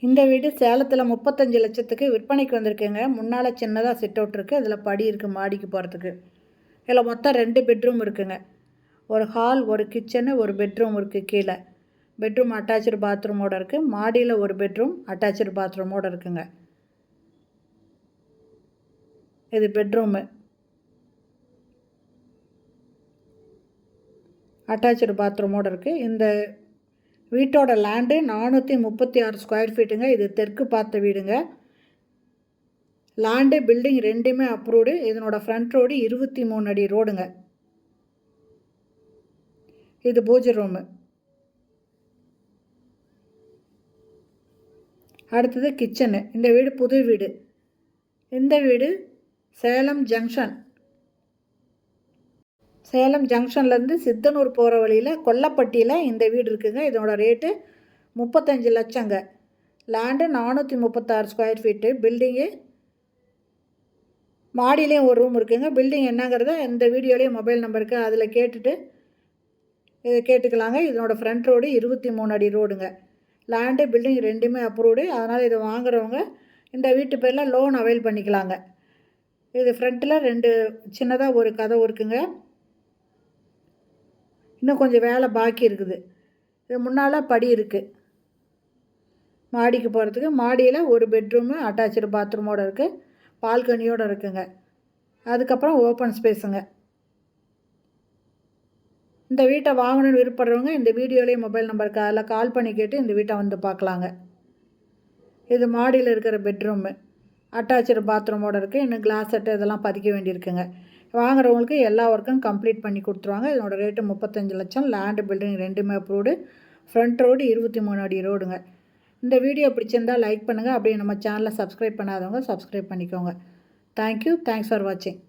இந்த வீடு சேலத்தில் 35 லட்சத்துக்கு விற்பனைக்கு வந்திருக்குங்க. முன்னால் சின்னதாக சிட் அவுட் இருக்குது. இதில் படி இருக்குது மாடிக்கு போகிறதுக்கு. இதில் மொத்தம் 2 பெட்ரூம் இருக்குங்க. ஒரு ஹால், ஒரு கிச்சனு, ஒரு பெட்ரூம் இருக்குது கீழே. பெட்ரூம் அட்டாச்சு பாத்ரூமோடு இருக்குது. மாடியில் ஒரு பெட்ரூம் அட்டாச்சு பாத்ரூமோடு இருக்குங்க. இது பெட்ரூமு. அட்டாச்சு பாத்ரூமோடு இருக்குது. இந்த வீட்டோட லேண்டு 436 ஸ்கொயர் ஃபீட்டுங்க. இது தெற்கு பார்த்த வீடுங்க. லேண்டு பில்டிங் ரெண்டுமே அப்ரூவ்டு. இதனோட ஃப்ரண்ட் ரோடு 23 அடி ரோடுங்க. இது பூஜை ரூமு. அடுத்தது கிச்சனு. இந்த வீடு புது வீடு. இந்த வீடு சேலம் ஜங்ஷன்லேருந்து சித்தனூர் போகிற வழியில் கொல்லப்பட்டியில் இந்த வீடு இருக்குங்க. இதனோட ரேட்டு 35 லட்சங்க. Land 436 square feet. பில்டிங்கு மாடியிலையும் ஒரு ரூம் இருக்குங்க. பில்டிங் என்னங்கிறத இந்த வீடியோலேயும் மொபைல் நம்பர் இருக்குது, அதில் கேட்டுக்கலாங்க. இதனோட ஃப்ரண்ட் ரோடு 23 அடி ரோடுங்க. லேண்டு பில்டிங் ரெண்டுமே அப்ரூவ்டு. அதனால் இதை வாங்குறவங்க இந்த வீட்டு பேரில் லோன் அவைல் பண்ணிக்கலாங்க. இது ஃப்ரண்ட்டில் 2 சின்னதாக ஒரு கதவு இருக்குங்க. இன்னும் கொஞ்சம் வேலை பாக்கி இருக்குது. இது முன்னால் படி இருக்குது மாடிக்கு போகிறதுக்கு. மாடியில் ஒரு பெட்ரூமு அட்டாச்சு பாத்ரூமோடு இருக்குது. பால்கனியோடு இருக்குங்க. அதுக்கப்புறம் ஓப்பன் ஸ்பேஸுங்க. இந்த வீட்டை வாங்கணுன்னு விருப்பப்படுறவங்க இந்த வீடியோலேயே மொபைல் நம்பருக்கு அதில் கால் பண்ணி கேட்டு இந்த வீட்டை வந்து பார்க்கலாங்க. இது மாடியில் இருக்கிற பெட்ரூமு அட்டாச்சு பாத்ரூமோடு இருக்குது. இன்னும் கிளாஸ் செட்டு இதெல்லாம் பதிக்க வேண்டியிருக்குங்க. வாங்குறவங்களுக்கு எல்லா ஒர்க்கும் கம்ப்ளீட் பண்ணி கொடுத்துருவாங்க. இதனோட ரேட்டு 35 லட்சம். லேண்டு பில்டிங் ரெண்டுமே அப்ரூவ்டு. ஃப்ரண்ட் ரோடு 23 அடி ரோடுங்க. இந்த வீடியோ பிடிச்சிருந்தால் லைக் பண்ணுங்கள். அப்படியே நம்ம சேனலை சப்ஸ்கிரைப் பண்ணாதவங்க சப்ஸ்கிரைப் பண்ணிக்கோங்க. தேங்க்யூ. தேங்க்ஸ் ஃபார் வாட்சிங்.